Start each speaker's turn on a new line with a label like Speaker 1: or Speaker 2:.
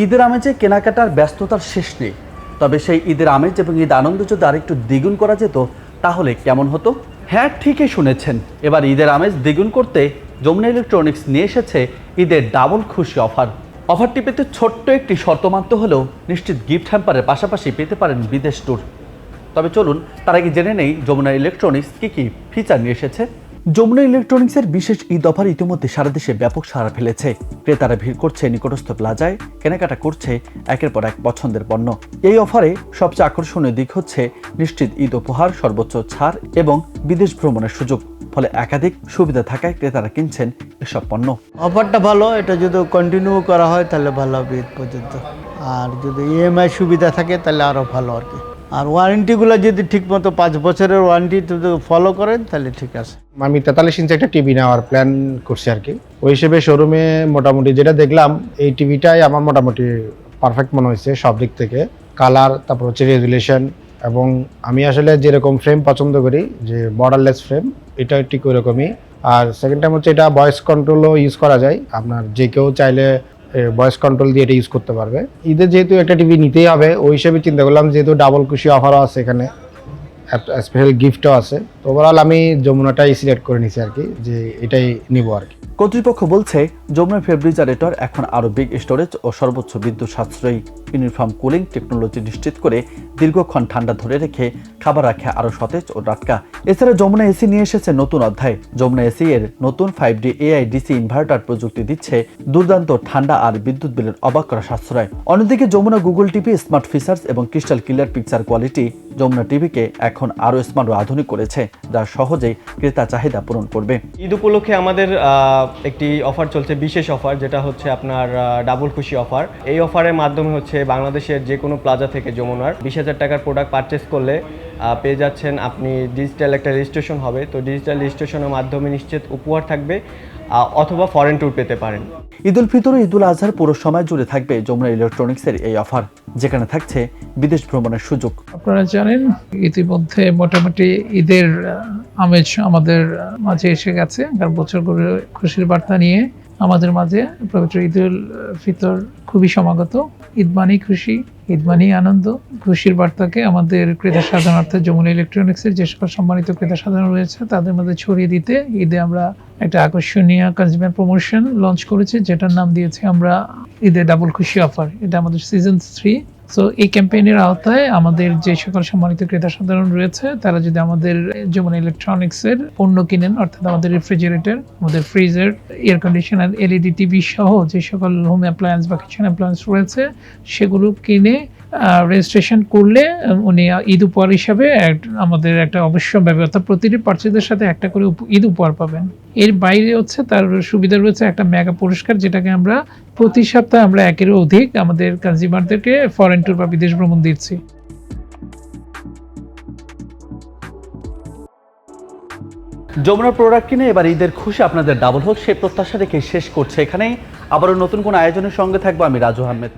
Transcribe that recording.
Speaker 1: ঈদের আমেজে কেনাকাটার ব্যস্ততার শেষ নেই, তবে সেই ঈদের আমেজ এবং ঈদ আনন্দ যদি আরেকটু দ্বিগুণ করা যেত তাহলে কেমন হতো? হ্যাঁ, ঠিকই শুনেছেন, এবার ঈদের আমেজ দ্বিগুণ করতে যমুনা ইলেকট্রনিক্স নিয়ে এসেছে ঈদের ডাবল খুশি অফার। অফারটি পেতে ছোট্ট একটি শর্ত মানতে হলেও নিশ্চিত গিফট হ্যাম্পারের পাশাপাশি পেতে পারেন বিদেশ ট্যুর। তবে চলুন তার আগে জেনে নেই যমুনা ইলেকট্রনিক্স কী ফিচার নিয়ে এসেছে। যমুনা ইলেকট্রনিক্সের বিশেষ ঈদ অফার ইতিমধ্যে সারা দেশে ব্যাপক সাড়া ফেলেছে। ক্রেতারা ভিড় করছে নিকটস্থ প্লাজায়, কেনাকাটা করছে একের পর এক পছন্দের পণ্য। এই অফারে সবচেয়ে আকর্ষণীয় দিক হচ্ছে নিশ্চিত ঈদ উপহার, সর্বোচ্চ ছাড় এবং বিদেশ ভ্রমণের সুযোগ। ফলে একাধিক সুবিধা থাকায় ক্রেতারা কিনছেন এসব পণ্য।
Speaker 2: অফারটা ভালো, এটা যদি কন্টিনিউ করা হয় তাহলে ভালো হবে ঈদ পর্যন্ত। আর যদি ইএমআই সুবিধা থাকে তাহলে আরও ভালো আর কি। আর ওয়ারেন্টিগুলো যদি ঠিকমতো 5 বছরের ওয়ারেন্টি যদি ফলো করেন তাহলে ঠিক আছে।
Speaker 3: আমি 43 ইঞ্চি একটা টিভি নেওয়ার প্ল্যান করছি আর কি। ওই হিসেবে শোরুমে মোটামুটি যেটা দেখলাম, এই টিভিটাই আমার মোটামুটি পারফেক্ট মনে হয়েছে সব দিক থেকে। কালার, তারপর হচ্ছে রেজুলেশন, এবং আমি আসলে যেরকম ফ্রেম পছন্দ করি, যে বর্ডারলেস ফ্রেম, এটা ঠিক ওইরকমই। আর সেকেন্ড টাইম হচ্ছে এটা ভয়েস কন্ট্রোলও ইউজ করা যায়, আপনার যে কেউ চাইলে ভয়েস কন্ট্রোল দিয়ে এটা ইউজ করতে পারবে। ঈদে যেহেতু একটা টিভি নিতেই হবে, ওই হিসেবে চিন্তা করলাম যেহেতু ডাবল খুশি অফারও আছে, এখানে স্পেশাল গিফটও আছে, তো ওভারঅল আমি যমুনাটাই সিলেক্ট করে নিছি আর কি, যে এটাই নিব আর কি।
Speaker 1: কর্তৃপক্ষ বলছে যমুনা রেফ্রিজারেটর এখন আরও বিগ স্টোরেজ ও সর্বোচ্চ বিদ্যুৎ সাশ্রয়ী ইউনিফর্ম কুলিং টেকনোলজি নিশ্চিত করে দীর্ঘক্ষণ ঠান্ডা ধরে রেখে খাবার রাখে আরও সতেজ ও টাটকা। এছাড়া যমুনা এসি নিয়ে এসেছে নতুন অধ্যায়। যমুনা এসি এর নতুন 5D AI DC ইনভার্টার প্রযুক্তি দিচ্ছে দুর্দান্ত ঠান্ডা আর বিদ্যুৎ বিলের অবাক করা সাশ্রয়। অন্যদিকে Jamuna Google TV smart features এবং crystal clear picture quality Jamuna টিভিকে এখন আরও স্মার্ট ও আধুনিক করেছে, যা সহজেই ক্রেতা চাহিদা পূরণ করবে।
Speaker 4: ঈদ উপলক্ষে আমাদের একটি অফার চলছে, বিশেষ অফার, যেটা হচ্ছে আপনার ডাবল খুশি অফার। এই অফারের মাধ্যমে হচ্ছে বাংলাদেশের যে কোনো প্লাজা থেকে যমুনার 20,000 টাকার প্রোডাক্ট পারচেস করলে পেয়ে যাচ্ছেন আপনি ডিজিটাল একটা রেজিস্ট্রেশন হবে। তো ডিজিটাল রেজিস্ট্রেশনের মাধ্যমে নিশ্চিত উপহার থাকবে, অথবা ফরেন ট্যুর পেতে পারেন।
Speaker 1: ঈদ উল ফিতর ও ঈদ উল আজহার পুরো সময় জুড়ে থাকবে যমুনা ইলেকট্রনিক্সের এই অফার, যেখানে থাকছে বিদেশ ভ্রমণের সুযোগ।
Speaker 5: আপনারা জানেন ইতিমধ্যে মোটামুটি ঈদের আমেজ আমাদের মাঝে এসে গেছে, কারণ বছর করে খুশির বার্তা নিয়ে আমাদের মাঝে পবিত্র ঈদ উল ফিতর খুবই সমাগত। ঈদ মানেই খুশি, ঈদ মানেই আনন্দ। খুশির বার্তাকে আমাদের ক্রেতা সাধারণার্থে যমুনা ইলেকট্রনিক্সের যে সকল সম্মানিত ক্রেতা সাধারণ রয়েছে তাদের মধ্যে ছড়িয়ে দিতে ঈদে আমরা একটা আকর্ষণীয় কনজিউমার প্রমোশন লঞ্চ করেছি, যেটার নাম দিয়েছি আমরা ঈদে ডাবল খুশি অফার। এটা আমাদের সিজন 3। সো এই ক্যাম্পেইনের আওতায় আমাদের যে সকল সম্মানিত ক্রেতা সাধারণ রয়েছে তারা যদি আমাদের যমুনা ইলেকট্রনিক্সের পণ্য কিনেন, অর্থাৎ আমাদের রেফ্রিজারেটর, আমাদের freezer, air conditioner, LED TV সহ যে সকল হোম অ্যাপ্লায়েন্স বা কিচেন অ্যাপ্লায়েন্স রয়েছে, সেগুলো কিনে রেজিস্ট্রেশন করলে উনি ঈদ উপহার হিসাবে আমাদের একটা অবশ্য ব্যবস্থা, প্রতিটি পার্চেজের সাথে একটা করে ঈদ উপহার পাবেন। এর বাইরে হচ্ছে তার সুবিধা রয়েছে একটা মেগা পুরস্কার, যেটাকে আমরা প্রতি সপ্তাহে আমরা একেরও অধিক আমাদের কনজিউমারদেরকে ফরেন ট্যুর বা বিদেশ ভ্রমণ দিচ্ছি।
Speaker 1: যমুনার প্রোডাক্ট কিনে এবার ঈদের খুশি আপনাদের ডাবল হোক, সেই প্রত্যাশা রেখে শেষ করছে এখানেই। আবারও নতুন কোনো আয়োজনের সঙ্গে থাকবো আমি রাজু আহমেদ।